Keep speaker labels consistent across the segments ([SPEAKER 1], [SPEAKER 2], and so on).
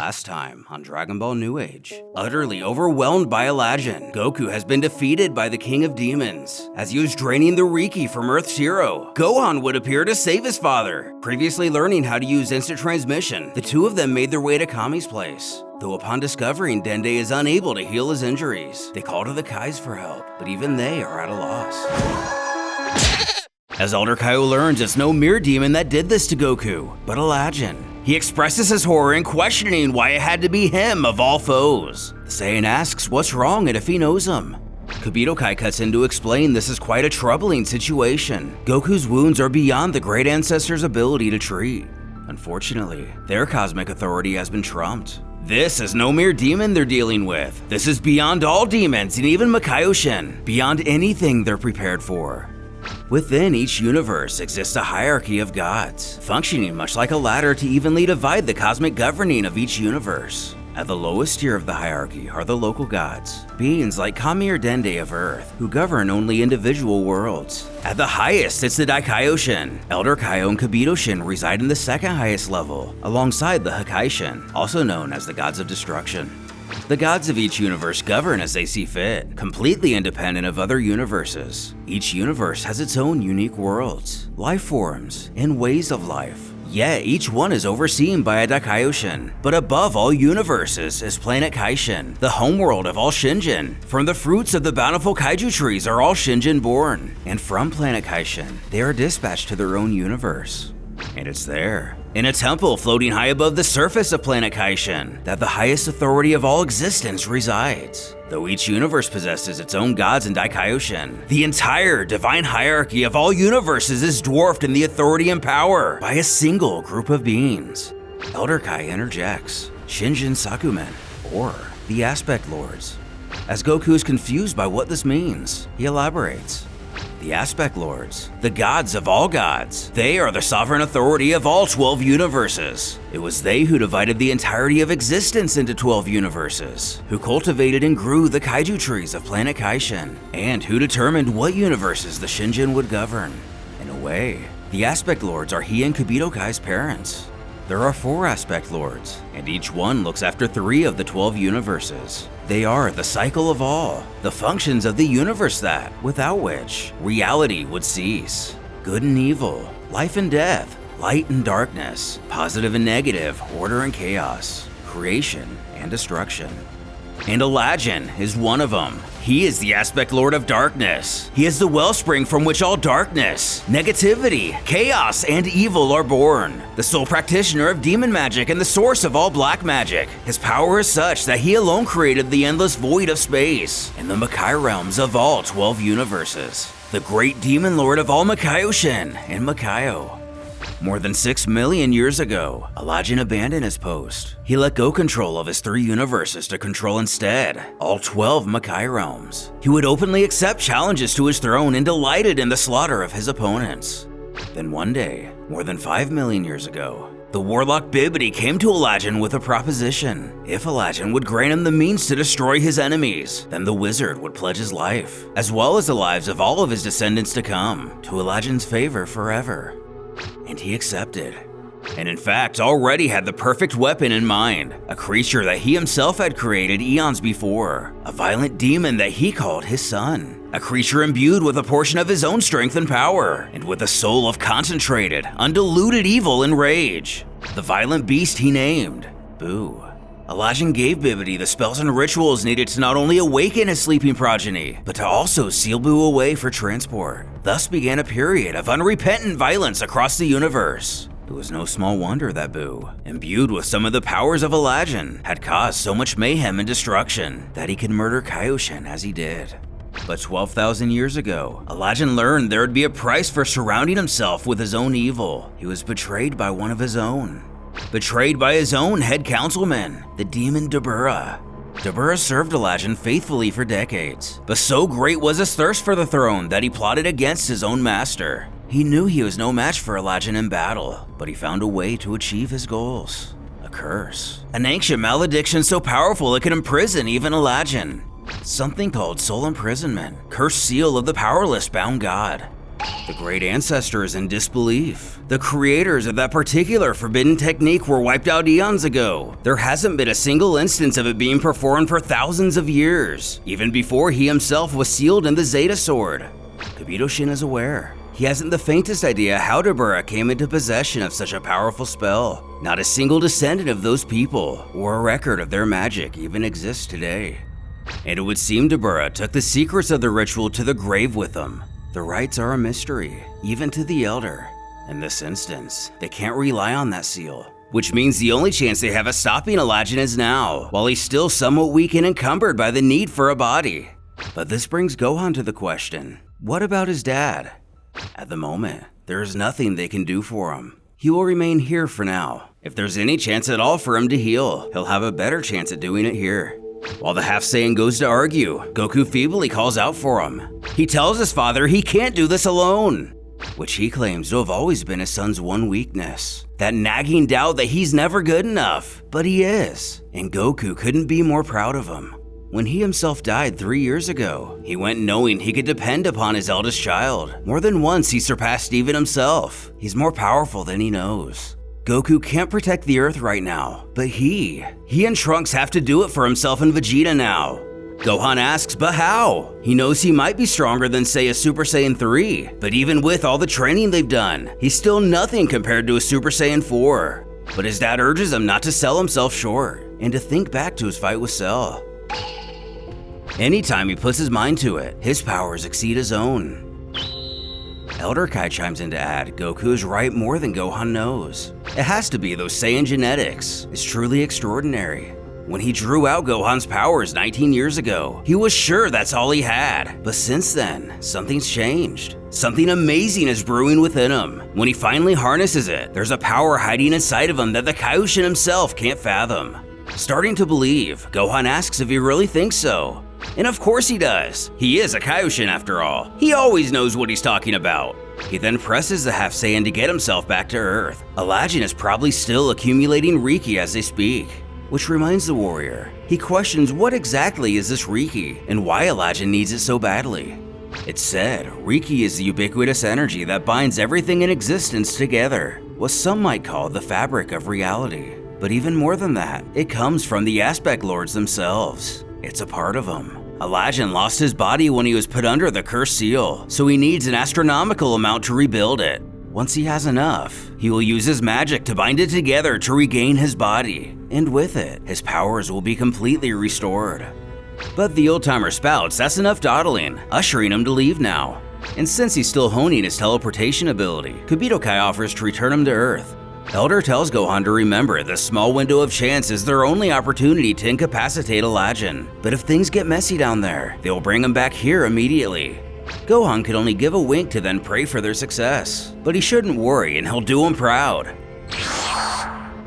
[SPEAKER 1] Last time on Dragon Ball New Age, utterly overwhelmed by Aladjinn, Goku has been defeated by the King of Demons. As he was draining the Reiki from Earth's hero, Gohan would appear to save his father. Previously learning how to use instant transmission, the two of them made their way to Kami's place. Though upon discovering Dende is unable to heal his injuries, they call to the Kais for help, but even they are at a loss. As Elder Kaio learns, it's no mere demon that did this to Goku, but Aladjinn. He expresses his horror in questioning why it had to be him of all foes. The Saiyan asks what's wrong and if he knows him. Kabutokai cuts in to explain this is quite a troubling situation. Goku's wounds are beyond the Great Ancestor's ability to treat. Unfortunately, their cosmic authority has been trumped. This is no mere demon they're dealing with. This is beyond all demons and even Makaioshin, beyond anything they're prepared for. Within each universe exists a hierarchy of gods, functioning much like a ladder to evenly divide the cosmic governing of each universe. At the lowest tier of the hierarchy are the local gods, beings like Kami or Dende of Earth, who govern only individual worlds. At the highest sits the Daikaiyoshin. Elder Kaio and Kabuto-shin reside in the second highest level, alongside the Hakaishin, also known as the gods of destruction. The gods of each universe govern as they see fit, completely independent of other universes. Each universe has its own unique worlds, life forms, and ways of life. Yet each one is overseen by a Daikaiyoshin. But above all universes is Planet Kaishin, the homeworld of all Shinjin. From the fruits of the bountiful kaiju trees are all Shinjin born, and from Planet Kaishin, they are dispatched to their own universe. And it's there, in a temple floating high above the surface of Planet Kaishin, that the highest authority of all existence resides. Though each universe possesses its own gods and Daikaiyoshin, the entire divine hierarchy of all universes is dwarfed in the authority and power by a single group of beings. Elder Kai interjects, Shinjin Sakumen, or the Aspect Lords. As Goku is confused by what this means, he elaborates. The Aspect Lords, the gods of all gods, they are the sovereign authority of all 12 universes. It was they who divided the entirety of existence into 12 universes, who cultivated and grew the kaiju trees of Planet Kaishin, and who determined what universes the Shinjin would govern. In a way, the Aspect Lords are he and Kabuto-kai's parents. There are 4 Aspect Lords, and each one looks after 3 of the 12 universes. They are the cycle of all, the functions of the universe that, without which, reality would cease. Good and evil, life and death, light and darkness, positive and negative, order and chaos, creation and destruction. And Aladjinn is one of them. He is the Aspect Lord of Darkness. He is the wellspring from which all darkness, negativity, chaos, and evil are born. The sole practitioner of demon magic and the source of all black magic. His power is such that he alone created the endless void of space and the Makai realms of all 12 universes. The great demon lord of all Makaioshin and Makaio. More than 6 million years ago, Aladjinn abandoned his post. He let go control of his 3 universes to control instead all 12 Makai realms. He would openly accept challenges to his throne and delighted in the slaughter of his opponents. Then one day, more than 5 million years ago, the warlock Bibidi came to Aladjinn with a proposition. If Aladjinn would grant him the means to destroy his enemies, then the wizard would pledge his life, as well as the lives of all of his descendants to come, to Aladjinn's favor forever. And he accepted. And in fact, already had the perfect weapon in mind, a creature that he himself had created eons before, a violent demon that he called his son, a creature imbued with a portion of his own strength and power, and with a soul of concentrated, undiluted evil and rage. The violent beast he named Boo. Aladjinn gave Bibidi the spells and rituals needed to not only awaken his sleeping progeny, but to also seal Boo away for transport. Thus began a period of unrepentant violence across the universe. It was no small wonder that Boo, imbued with some of the powers of Aladjinn, had caused so much mayhem and destruction that he could murder Kaioshin as he did. But 12,000 years ago, Aladjinn learned there would be a price for surrounding himself with his own evil. He was betrayed by one of his own. Betrayed by his own head councilman, the demon Dabura. Dabura served Aladjinn faithfully for decades, but so great was his thirst for the throne that he plotted against his own master. He knew he was no match for Aladjinn in battle, but he found a way to achieve his goals. A curse. An ancient malediction so powerful it could imprison even Aladjinn. Something called soul imprisonment, cursed seal of the powerless bound god. The great ancestor is in disbelief. The creators of that particular forbidden technique were wiped out eons ago. There hasn't been a single instance of it being performed for thousands of years, even before he himself was sealed in the Zeta Sword. Kabuto-shin is aware. He hasn't the faintest idea how Dabura came into possession of such a powerful spell. Not a single descendant of those people or a record of their magic even exists today. And it would seem Dabura took the secrets of the ritual to the grave with him. The rites are a mystery, even to the Elder. In this instance, they can't rely on that seal, which means the only chance they have of stopping Aladjinn is now, while he's still somewhat weak and encumbered by the need for a body. But this brings Gohan to the question, what about his dad? At the moment, there is nothing they can do for him. He will remain here for now. If there's any chance at all for him to heal, he'll have a better chance at doing it here. While the half-Saiyan goes to argue, Goku feebly calls out for him. He tells his father he can't do this alone, which he claims to have always been his son's one weakness. That nagging doubt that he's never good enough, but he is. And Goku couldn't be more proud of him. When he himself died 3 years ago, he went knowing he could depend upon his eldest child. More than once, he surpassed even himself. He's more powerful than he knows. Goku can't protect the Earth right now, but he and Trunks have to do it for himself and Vegeta now. Gohan asks, but how? He knows he might be stronger than, say, a Super Saiyan 3, but even with all the training they've done, he's still nothing compared to a Super Saiyan 4. But his dad urges him not to sell himself short, and to think back to his fight with Cell. Anytime he puts his mind to it, his powers exceed his own. Elder Kai chimes in to add, Goku is right more than Gohan knows. It has to be those Saiyan genetics. It's truly extraordinary. When he drew out Gohan's powers 19 years ago, he was sure that's all he had. But since then, something's changed. Something amazing is brewing within him. When he finally harnesses it, there's a power hiding inside of him that the Kaioshin himself can't fathom. Starting to believe, Gohan asks if he really thinks so. And of course he does. He is a Kaioshin after all. He always knows what he's talking about. He then presses the half-Saiyan to get himself back to Earth. Aladjinn is probably still accumulating Reiki as they speak. Which reminds the warrior, he questions what exactly is this Reiki and why Aladjinn needs it so badly. It's said, Reiki is the ubiquitous energy that binds everything in existence together, what some might call the fabric of reality. But even more than that, it comes from the aspect lords themselves. It's a part of him. Aladjinn lost his body when he was put under the cursed seal, so he needs an astronomical amount to rebuild it. Once he has enough, he will use his magic to bind it together to regain his body, and with it, his powers will be completely restored. But the old-timer spouts that's enough dawdling, ushering him to leave now. And since he's still honing his teleportation ability, Kabuto Kai offers to return him to Earth. Elder tells Gohan to remember this small window of chance is their only opportunity to incapacitate Aladjinn. But if things get messy down there, they will bring him back here immediately. Gohan could only give a wink to then pray for their success. But he shouldn't worry and he'll do him proud.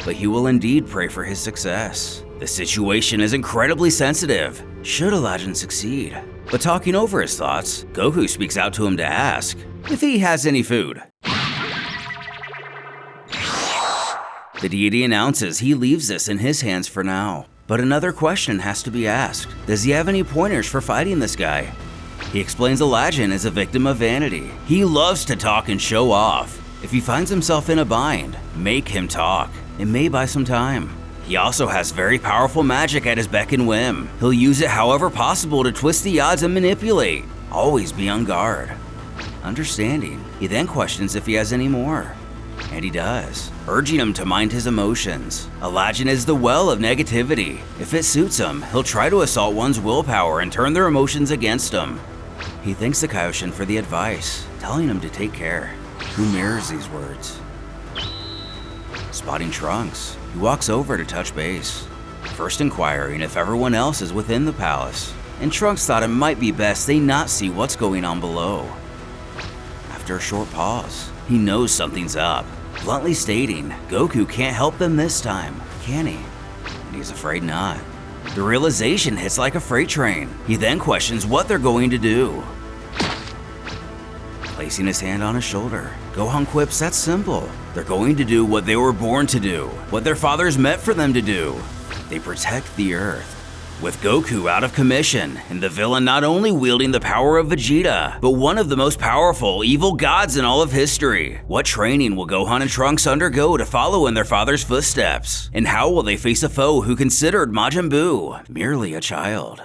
[SPEAKER 1] But he will indeed pray for his success. The situation is incredibly sensitive, should Aladjinn succeed. But talking over his thoughts, Goku speaks out to him to ask if he has any food. The deity announces he leaves this in his hands for now. But another question has to be asked. Does he have any pointers for fighting this guy? He explains Aladjinn is a victim of vanity. He loves to talk and show off. If he finds himself in a bind, make him talk. It may buy some time. He also has very powerful magic at his beck and whim. He'll use it however possible to twist the odds and manipulate. Always be on guard. Understanding, he then questions if he has any more. And he does, urging him to mind his emotions. Aladjinn is the well of negativity. If it suits him, he'll try to assault one's willpower and turn their emotions against him. He thanks the Kaioshin for the advice, telling him to take care. Who mirrors these words? Spotting Trunks, he walks over to touch base, first inquiring if everyone else is within the palace, and Trunks thought it might be best they not see what's going on below. After a short pause, he knows something's up, bluntly stating Goku can't help them this time, can he? And he's afraid not. The realization hits like a freight train. He then questions what they're going to do. Placing his hand on his shoulder, Gohan quips that's simple. They're going to do what they were born to do, what their fathers meant for them to do. They protect the Earth. with Goku out of commission and the villain not only wielding the power of Vegeta, but one of the most powerful evil gods in all of history. What training will Gohan and Trunks undergo to follow in their father's footsteps? And how will they face a foe who considered Majin Buu merely a child?